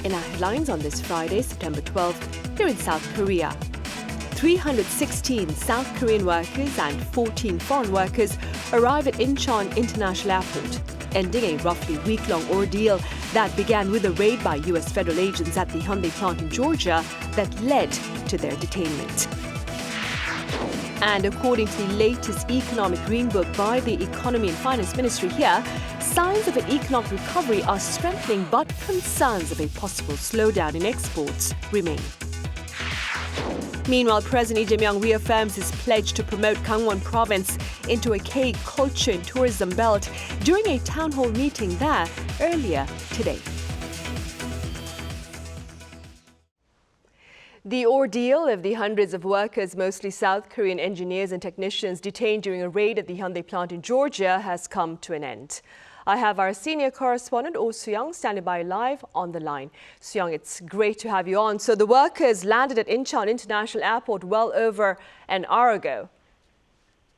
In our headlines on this Friday, September 12th, here in South Korea. 316 South Korean workers and 14 foreign workers arrive at Incheon International Airport, ending a roughly week-long ordeal that began with a raid by U.S. federal agents at the Hyundai plant in Georgia that led to their detainment. And according to the latest economic green book by the Economy and Finance Ministry here, signs of an economic recovery are strengthening, but concerns of a possible slowdown in exports remain. Meanwhile, President Lee Jae-myung reaffirms his pledge to promote Kangwon province into a K-culture and tourism belt during a town hall meeting there earlier today. The ordeal of the hundreds of workers, mostly South Korean engineers and technicians, detained during a raid at the Hyundai plant in Georgia has come to an end. I have our senior correspondent, Oh Soo-young, standing by live on the line. Soo-young, it's great to have you on. So the workers landed at Incheon International Airport well over an hour ago.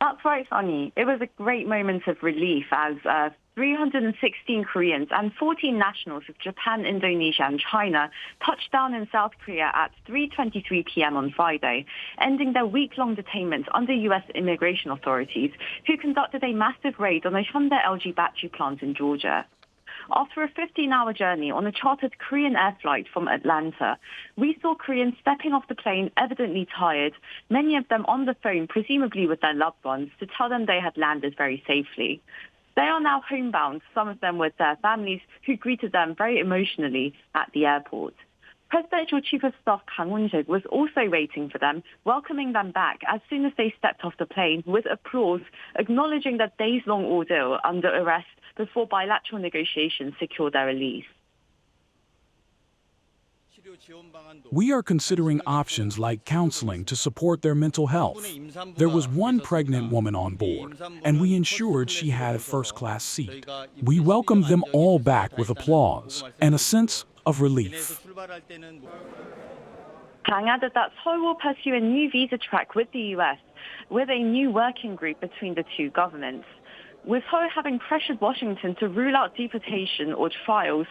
That's right, Sunny. It was a great moment of relief as 316 Koreans and 14 nationals of Japan, Indonesia and China touched down in South Korea at 3:23 p.m. on Friday, ending their week-long detainment under U.S. immigration authorities, who conducted a massive raid on a Hyundai LG battery plant in Georgia. After a 15-hour journey on a chartered Korean air flight from Atlanta, we saw Koreans stepping off the plane evidently tired, many of them on the phone, presumably with their loved ones, to tell them they had landed very safely. They are now homebound, some of them with their families, who greeted them very emotionally at the airport. Presidential Chief of Staff Kangwon was also waiting for them, welcoming them back as soon as they stepped off the plane with applause, acknowledging their days-long ordeal under arrest before bilateral negotiations secure their release. We are considering options like counseling to support their mental health. There was one pregnant woman on board, and we ensured she had a first-class seat. We welcomed them all back with applause and a sense of relief. Kang added that Seoul will pursue a new visa track with the U.S. with a new working group between the two governments. With Seoul having pressured Washington to rule out deportation or trials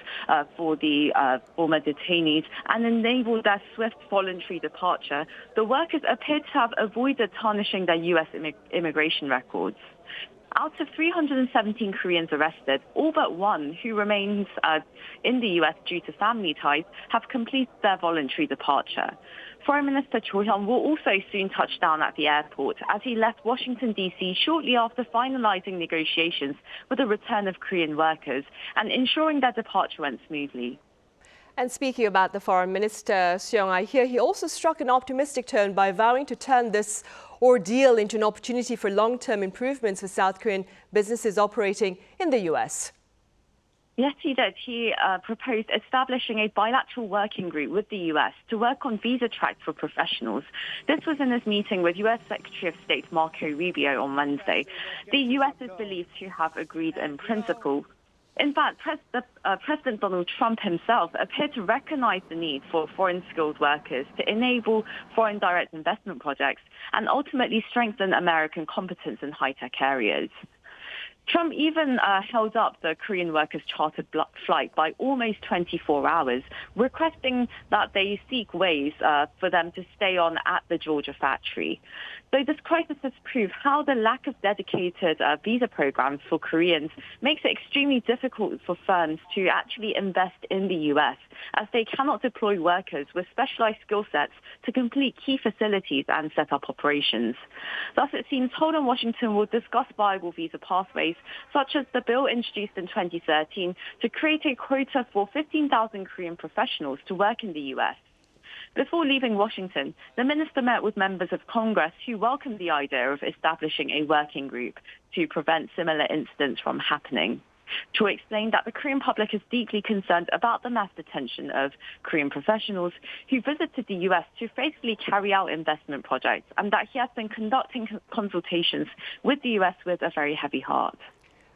for the former detainees and enable their swift voluntary departure, the workers appear to have avoided tarnishing their U.S. immigration records. Out of 317 Koreans arrested, all but one, who remains in the U.S. due to family ties, have completed their voluntary departure. Foreign Minister Cho Hyun will also soon touch down at the airport as he left Washington, D.C. shortly after finalizing negotiations with the return of Korean workers and ensuring their departure went smoothly. And speaking about the Foreign Minister, Soo-young, I hear he also struck an optimistic tone by vowing to turn this ordeal into an opportunity for long-term improvements for South Korean businesses operating in the U.S. Yes, he did. He proposed establishing a bilateral working group with the U.S. to work on visa tracks for professionals. This was in his meeting with U.S. Secretary of State Marco Rubio on Wednesday. The U.S. is believed to have agreed in principle. In fact, President Donald Trump himself appeared to recognize the need for foreign skilled workers to enable foreign direct investment projects and ultimately strengthen American competence in high-tech areas. Trump even held up the Korean workers' chartered flight by almost 24 hours, requesting that they seek ways for them to stay on at the Georgia factory. So this crisis has proved how the lack of dedicated visa programs for Koreans makes it extremely difficult for firms to actually invest in the U.S., as they cannot deploy workers with specialized skill sets to complete key facilities and set up operations. Thus, it seems Seoul and Washington will discuss viable visa pathways, such as the bill introduced in 2013 to create a quota for 15,000 Korean professionals to work in the U.S. Before leaving Washington, the minister met with members of Congress who welcomed the idea of establishing a working group to prevent similar incidents from happening. Cho explained that the Korean public is deeply concerned about the mass detention of Korean professionals who visited the U.S. to faithfully carry out investment projects, and that he has been conducting consultations with the U.S. with a very heavy heart.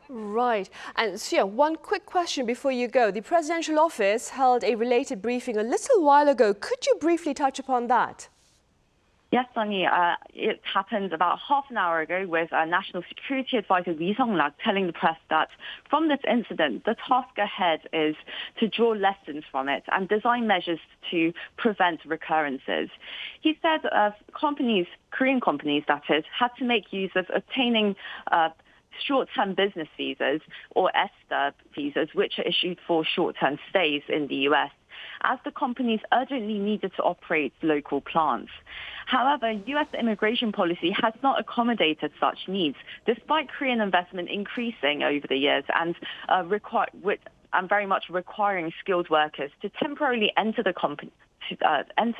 Right. And Soo-young, one quick question before you go. The presidential office held a related briefing a little while ago. Could you briefly touch upon that? Yes, Sonny, it happened about half an hour ago with National Security Advisor Lee Sung-rak telling the press that from this incident, the task ahead is to draw lessons from it and design measures to prevent recurrences. He said Korean companies that is, had to make use of obtaining short-term business visas or ESTA visas, which are issued for short-term stays in the U.S., as the companies urgently needed to operate local plants. However, U.S. immigration policy has not accommodated such needs, despite Korean investment increasing over the years and very much requiring skilled workers to temporarily enter the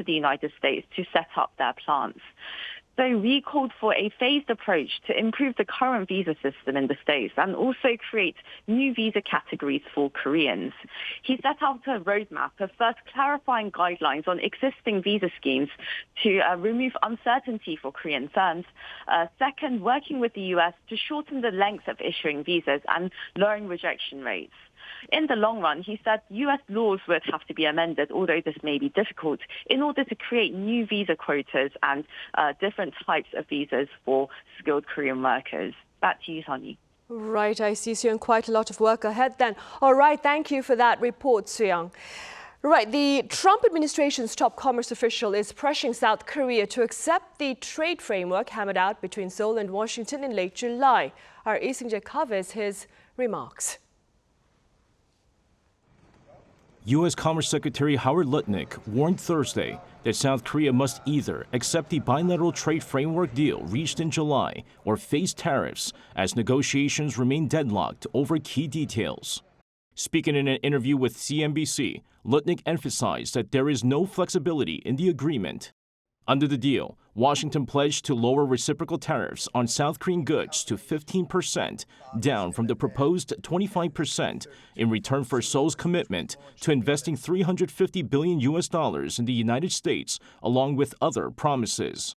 United States to set up their plants. So we called for a phased approach to improve the current visa system in the States and also create new visa categories for Koreans. He set out a roadmap of first clarifying guidelines on existing visa schemes to remove uncertainty for Korean firms. Second, working with the U.S. to shorten the length of issuing visas and lowering rejection rates. In the long run, he said U.S. laws would have to be amended, although this may be difficult, in order to create new visa quotas and different types of visas for skilled Korean workers. Back to you, Sonny. Right, I see, Soo-young, quite a lot of work ahead then. All right, thank you for that report, Soo-young. Right, the Trump administration's top commerce official is pressuring South Korea to accept the trade framework hammered out between Seoul and Washington in late July. Our Lee Seung-jae covers his remarks. U.S. Commerce Secretary Howard Lutnick warned Thursday that South Korea must either accept the bilateral trade framework deal reached in July or face tariffs as negotiations remain deadlocked over key details. Speaking in an interview with CNBC, Lutnick emphasized that there is no flexibility in the agreement. Under the deal, Washington pledged to lower reciprocal tariffs on South Korean goods to 15%, down from the proposed 25%, in return for Seoul's commitment to investing $350 billion in the United States, along with other promises.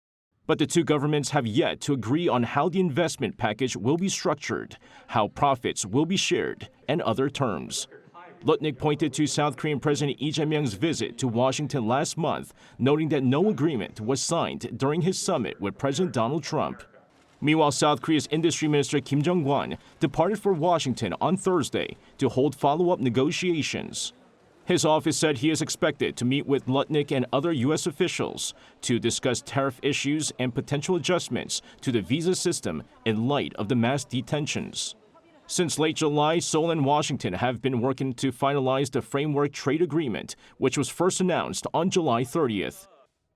But the two governments have yet to agree on how the investment package will be structured, how profits will be shared, and other terms. Lutnick pointed to South Korean President Lee Jae-myung's visit to Washington last month, noting that no agreement was signed during his summit with President Donald Trump. Meanwhile, South Korea's Industry Minister Kim Kangwon departed for Washington on Thursday to hold follow-up negotiations. His office said he is expected to meet with Lutnick and other U.S. officials to discuss tariff issues and potential adjustments to the visa system in light of the mass detentions. Since late July, Seoul and Washington have been working to finalize the framework trade agreement, which was first announced on July 30th.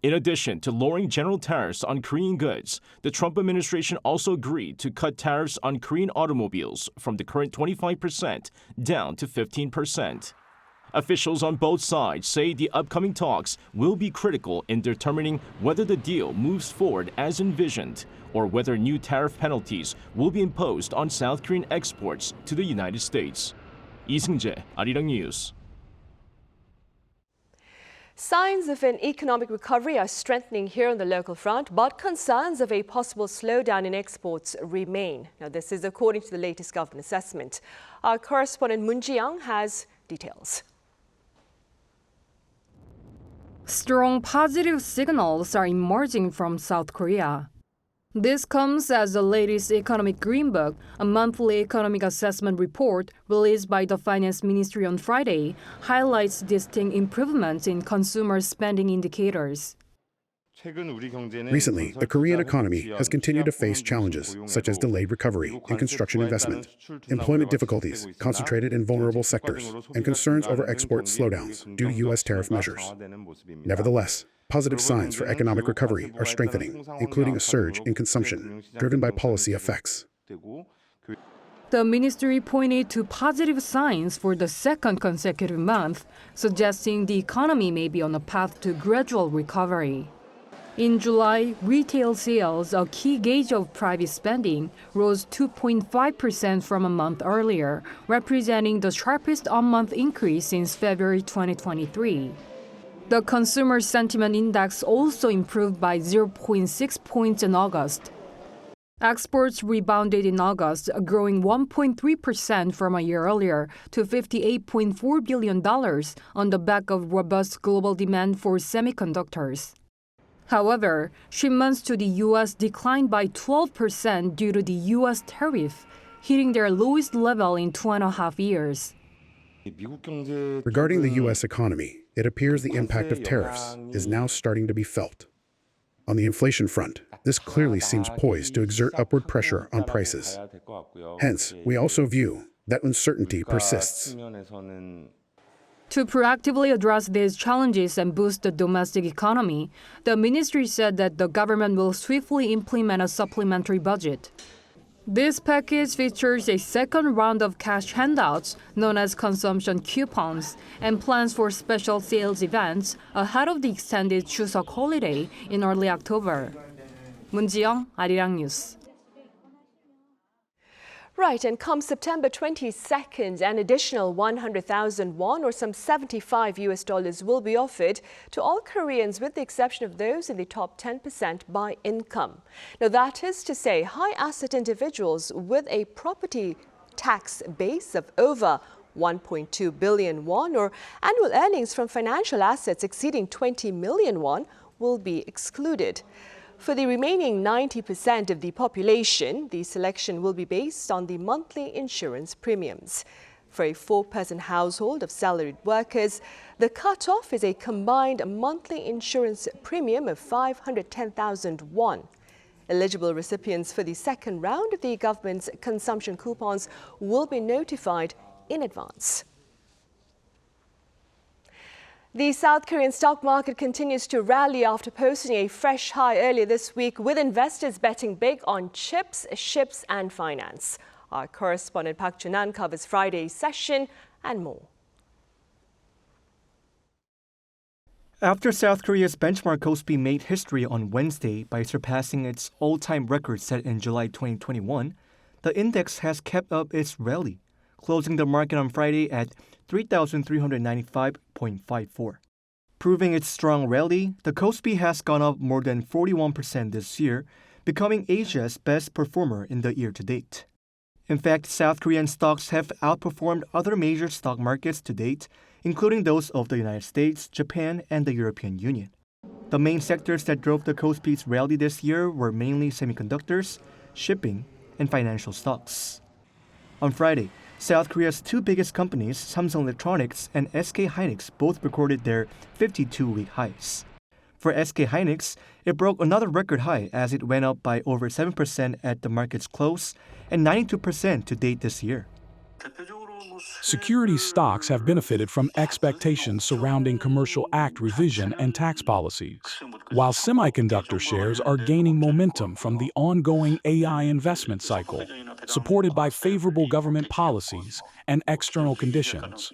In addition to lowering general tariffs on Korean goods, the Trump administration also agreed to cut tariffs on Korean automobiles from the current 25% down to 15%. Officials on both sides say the upcoming talks will be critical in determining whether the deal moves forward as envisioned, or whether new tariff penalties will be imposed on South Korean exports to the United States. Lee Seung-jae, Arirang News. Signs of an economic recovery are strengthening here on the local front, but concerns of a possible slowdown in exports remain. Now, this is according to the latest government assessment. Our correspondent Moon Ji-young has details. Strong positive signals are emerging from South Korea. This comes as the latest Economic Green Book, a monthly economic assessment report released by the Finance Ministry on Friday, highlights distinct improvements in consumer spending indicators. Recently, the Korean economy has continued to face challenges, such as delayed recovery in construction investment, employment difficulties concentrated in vulnerable sectors, and concerns over export slowdowns due to U.S. tariff measures. Nevertheless, positive signs for economic recovery are strengthening, including a surge in consumption, driven by policy effects. The ministry pointed to positive signs for the second consecutive month, suggesting the economy may be on a path to gradual recovery. In July, retail sales, a key gauge of private spending, rose 2.5% from a month earlier, representing the sharpest on-month increase since February 2023. The Consumer Sentiment Index also improved by 0.6 points in August. Exports rebounded in August, growing 1.3% from a year earlier to $58.4 billion on the back of robust global demand for semiconductors. However, shipments to the U.S. declined by 12% due to the U.S. tariff, hitting their lowest level in 2.5 years. Regarding the U.S. economy, it appears the impact of tariffs is now starting to be felt. On the inflation front, this clearly seems poised to exert upward pressure on prices. Hence, we also view that uncertainty persists. To proactively address these challenges and boost the domestic economy, the ministry said that the government will swiftly implement a supplementary budget. This package features a second round of cash handouts, known as consumption coupons, and plans for special sales events ahead of the extended Chuseok holiday in early October. 문지영, 아리랑 뉴스. Right, and come September 22nd, an additional 100,000 won, or some $75 will be offered to all Koreans, with the exception of those in the top 10% by income. Now, that is to say, high asset individuals with a property tax base of over 1.2 billion won, or annual earnings from financial assets exceeding 20 million won, will be excluded. For the remaining 90% of the population, the selection will be based on the monthly insurance premiums. For a 4-person household of salaried workers, the cutoff is a combined monthly insurance premium of 510,000 won. Eligible recipients for the second round of the government's consumption coupons will be notified in advance. The South Korean stock market continues to rally after posting a fresh high earlier this week, with investors betting big on chips, ships and finance. Our correspondent Park Junan covers Friday's session and more. After South Korea's benchmark KOSPI made history on Wednesday by surpassing its all-time record set in July 2021, the index has kept up its rally, closing the market on Friday at 3,395.54. Proving its strong rally, the KOSPI has gone up more than 41% this year, becoming Asia's best performer in the year to date. In fact, South Korean stocks have outperformed other major stock markets to date, including those of the United States, Japan, and the European Union. The main sectors that drove the KOSPI's rally this year were mainly semiconductors, shipping, and financial stocks. On Friday, South Korea's two biggest companies, Samsung Electronics and SK hynix, both recorded their 52-week highs. For SK hynix, it broke another record high as it went up by over 7% at the market's close and 92% to date this year. Securities stocks have benefited from expectations surrounding Commercial Act revision and tax policies, while semiconductor shares are gaining momentum from the ongoing AI investment cycle, supported by favorable government policies and external conditions.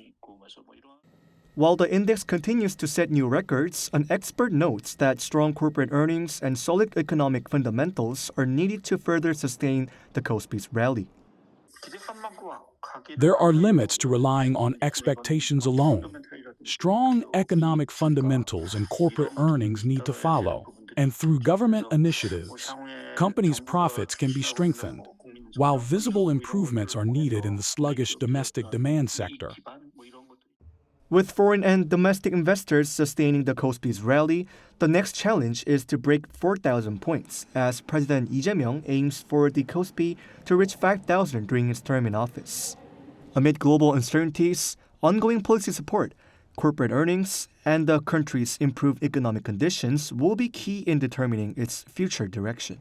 While the index continues to set new records, an expert notes that strong corporate earnings and solid economic fundamentals are needed to further sustain the KOSPI's rally. There are limits to relying on expectations alone. Strong economic fundamentals and corporate earnings need to follow, and through government initiatives, companies' profits can be strengthened, while visible improvements are needed in the sluggish domestic demand sector. With foreign and domestic investors sustaining the KOSPI's rally, the next challenge is to break 4,000 points, as President Lee Jae-myung aims for the KOSPI to reach 5,000 during his term in office. Amid global uncertainties, ongoing policy support, corporate earnings, and the country's improved economic conditions will be key in determining its future direction.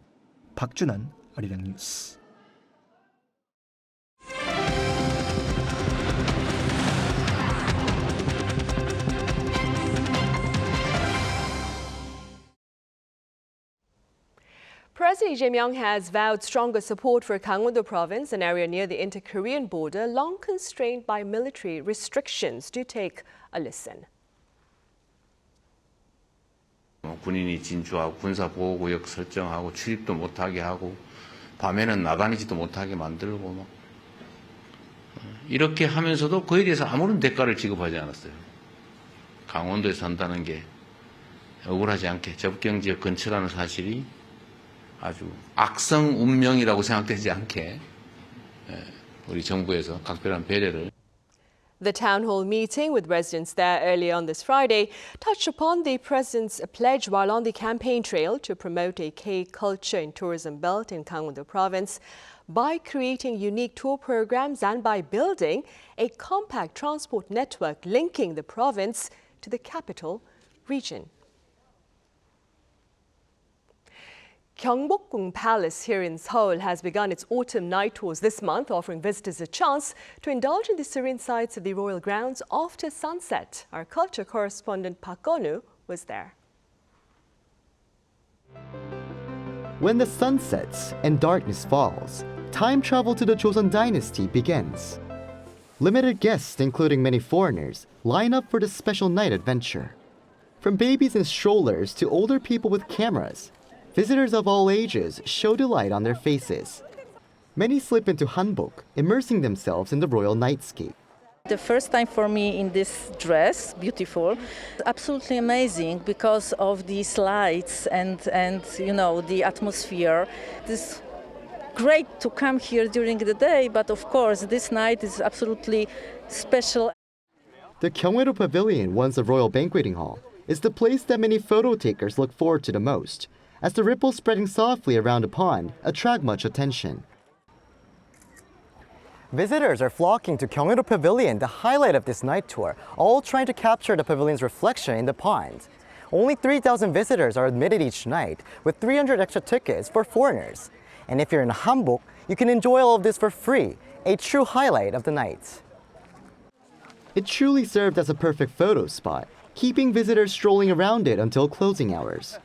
Park Junan, 아리랑 뉴스. President Lee Jae-myung has vowed stronger support for Kangwon province, an area near the inter-Korean border, long constrained by military restrictions. Do take a listen. 군인이 진주하고 군사보호구역 설정하고 출입도 못하게 하고 밤에는 나다니지도 못하게 만들고 막 이렇게 하면서도 그에 대해서 아무런 대가를 지급하지 않았어요. 강원도에 산다는 게 억울하지 않게 접경지역 근처라는 사실이 아주 악성 운명이라고 생각되지 않게 우리 정부에서 각별한 배려를. The town hall meeting with residents there earlier on this Friday touched upon the president's pledge while on the campaign trail to promote a K culture and tourism belt in Kangwon province by creating unique tour programs and by building a compact transport network linking the province to the capital region. Gyeongbokgung Palace here in Seoul has begun its autumn night tours this month, offering visitors a chance to indulge in the serene sights of the royal grounds after sunset. Our culture correspondent Park Gon-woo was there. When the sun sets and darkness falls, time travel to the Joseon dynasty begins. Limited guests, including many foreigners, line up for this special night adventure. From babies in strollers to older people with cameras, visitors of all ages show delight on their faces. Many slip into hanbok, immersing themselves in the royal nightscape. The first time for me in this dress, beautiful, absolutely amazing because of these lights and you know, the atmosphere. It's great to come here during the day, but of course this night is absolutely special. The Kangwon Pavilion, once a royal banqueting hall, is the place that many photo takers look forward to the most, as the ripples spreading softly around the pond attract much attention. Visitors are flocking to Gyeongwon Pavilion, the highlight of this night tour, all trying to capture the pavilion's reflection in the pond. Only 3,000 visitors are admitted each night, with 300 extra tickets for foreigners. And if you're in hanbok, you can enjoy all of this for free, a true highlight of the night. It truly served as a perfect photo spot, keeping visitors strolling around it until closing hours.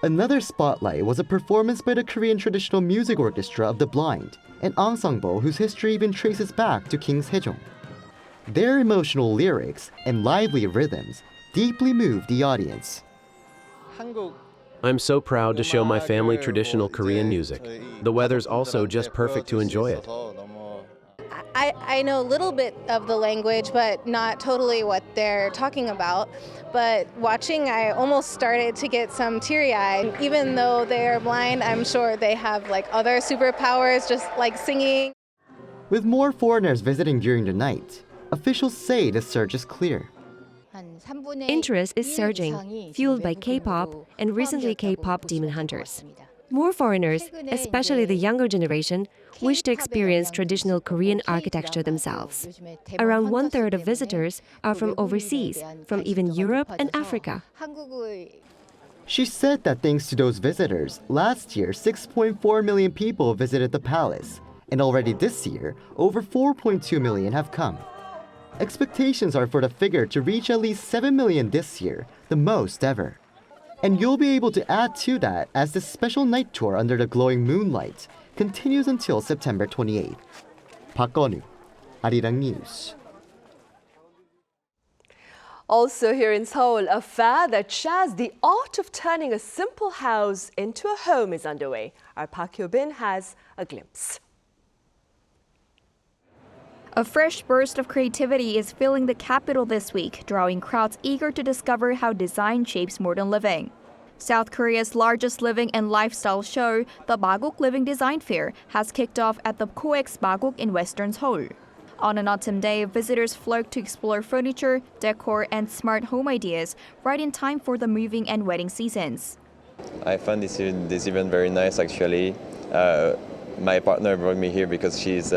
Another spotlight was a performance by the Korean Traditional Music Orchestra of the Blind, an ensemble whose history even traces back to King Sejong. Their emotional lyrics and lively rhythms deeply moved the audience. I'm so proud to show my family traditional Korean music. The weather's also just perfect to enjoy it. I know a little bit of the language, but not totally what they're talking about. But watching, I almost started to get some teary-eyed. Even though they're blind, I'm sure they have like other superpowers, just like singing. With more foreigners visiting during the night, officials say the surge is clear. Interest is surging, fueled by K-pop and recently K-pop Demon Hunters. More foreigners, especially the younger generation, wish to experience traditional Korean architecture themselves. Around one-third of visitors are from overseas, from even Europe and Africa. She said that thanks to those visitors, last year 6.4 million people visited the palace, and already this year, over 4.2 million have come. Expectations are for the figure to reach at least 7 million this year, the most ever. And you'll be able to add to that as the special night tour under the glowing moonlight continues until September 28th. Park Gon-woo, Arirang News. Also here in Seoul, a fair that shares the art of turning a simple house into a home is underway. Our Park Hyo-bin has a glimpse. A fresh burst of creativity is filling the capital this week, drawing crowds eager to discover how design shapes modern living. South Korea's largest living and lifestyle show, the Maguk Living Design Fair, has kicked off at the KOEX Maguk in western Seoul. On an autumn day, visitors flock to explore furniture, decor, and smart home ideas right in time for the moving and wedding seasons. I found this event very nice, actually. My partner brought me here because she's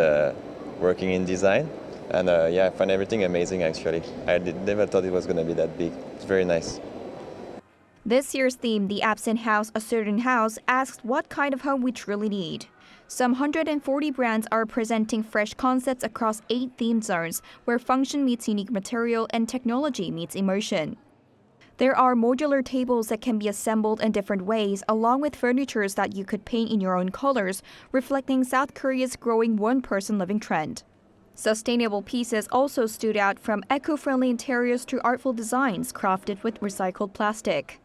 working in design, and yeah, I find everything amazing, actually. I never thought it was going to be that big. It's very nice. This year's theme, The Absent House, A Certain House, asks what kind of home we truly need. Some 140 brands are presenting fresh concepts across 8 themed zones, where function meets unique material and technology meets emotion. There are modular tables that can be assembled in different ways, along with furniture that you could paint in your own colors, reflecting South Korea's growing one-person living trend. Sustainable pieces also stood out, from eco-friendly interiors to artful designs crafted with recycled plastic.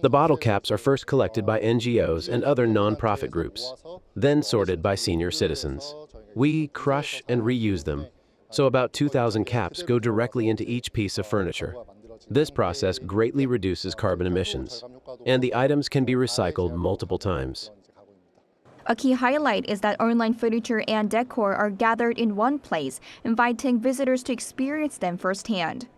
The bottle caps are first collected by NGOs and other non-profit groups, then sorted by senior citizens. We crush and reuse them, so about 2,000 caps go directly into each piece of furniture. This process greatly reduces carbon emissions, and the items can be recycled multiple times. A key highlight is that online furniture and decor are gathered in one place, inviting visitors to experience them firsthand.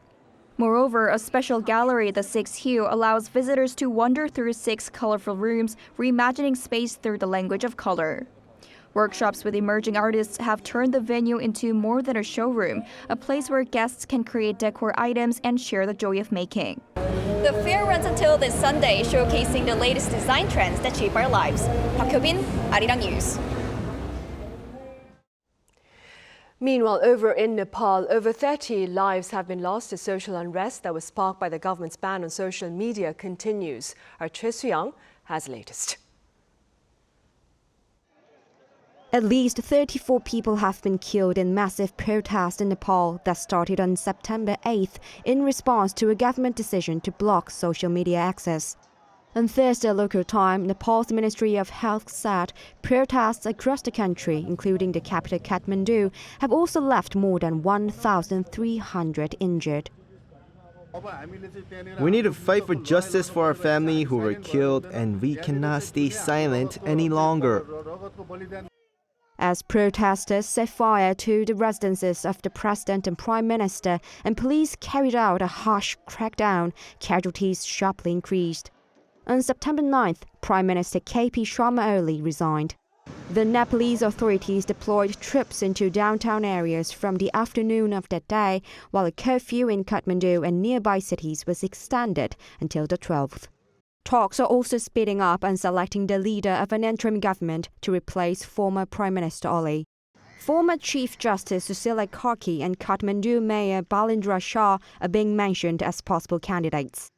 Moreover, a special gallery, the Sixth Hue, allows visitors to wander through 6 colorful rooms, reimagining space through the language of color. Workshops with emerging artists have turned the venue into more than a showroom, a place where guests can create decor items and share the joy of making. The fair runs until this Sunday, showcasing the latest design trends that shape our lives. Park Hyo-bin, Arirang News. Meanwhile, over in Nepal, over 30 lives have been lost as social unrest that was sparked by the government's ban on social media continues. Our Choi Soo-young has the latest. At least 34 people have been killed in massive protests in Nepal that started on September 8th in response to a government decision to block social media access. On Thursday local time, Nepal's Ministry of Health said protests across the country, including the capital Kathmandu, have also left more than 1,300 injured. We need to fight for justice for our family who were killed, and we cannot stay silent any longer. As protesters set fire to the residences of the president and prime minister and police carried out a harsh crackdown, casualties sharply increased. On September 9th, Prime Minister K.P. Sharma Oli resigned. The Nepalese authorities deployed troops into downtown areas from the afternoon of that day, while a curfew in Kathmandu and nearby cities was extended until the 12th. Talks are also speeding up on selecting the leader of an interim government to replace former Prime Minister Oli. Former Chief Justice Susila Karki and Kathmandu Mayor Balindra Shah are being mentioned as possible candidates.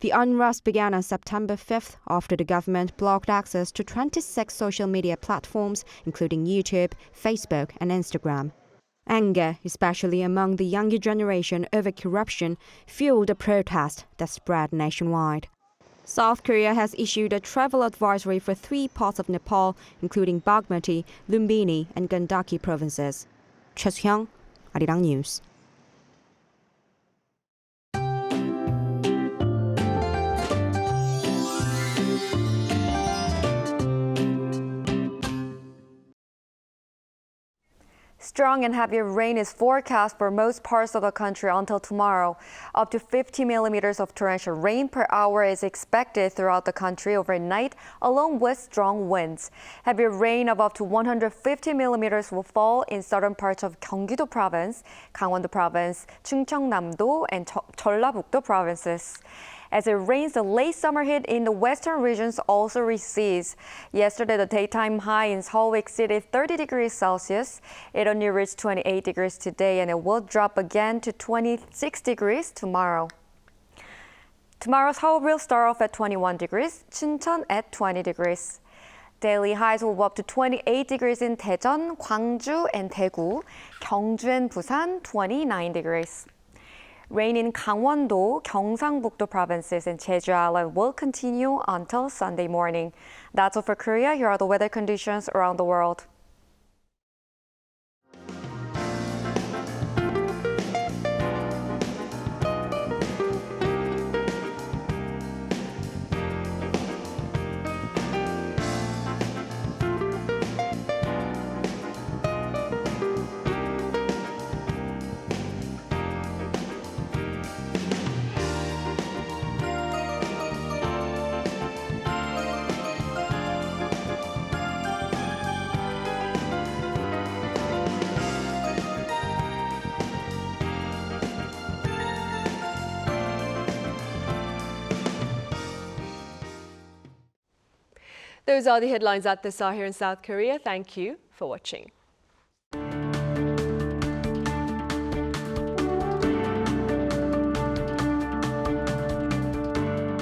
The unrest began on September 5th after the government blocked access to 26 social media platforms, including YouTube, Facebook, and Instagram. Anger, especially among the younger generation over corruption, fueled a protest that spread nationwide. South Korea has issued a travel advisory for 3 parts of Nepal, including Bagmati, Lumbini, and Gandaki provinces. Choi Soo-young, Arirang News. Strong and heavy rain is forecast for most parts of the country until tomorrow. Up to 50 millimeters of torrential rain per hour is expected throughout the country overnight, along with strong winds. Heavy rain of up to 150 millimeters will fall in southern parts of Gyeonggi-do province, Kangwon province, Chungcheongnam-do, and Jeollabuk-do provinces. As it rains, the late summer heat in the western regions also recedes. Yesterday, the daytime high in Seoul exceeded 30 degrees Celsius. It only reached 28 degrees today, and it will drop again to 26 degrees tomorrow. Tomorrow's Seoul will start off at 21 degrees, Chuncheon at 20 degrees. Daily highs will go up to 28 degrees in Daejeon, Gwangju, and Daegu. Gyeongju and Busan, 29 degrees. Rain in Kangwon-do, Gyeongsangbuk-do provinces and Jeju Island will continue until Sunday morning. That's all for Korea. Here are the weather conditions around the world. Those are the headlines at this hour here in South Korea. Thank you for watching.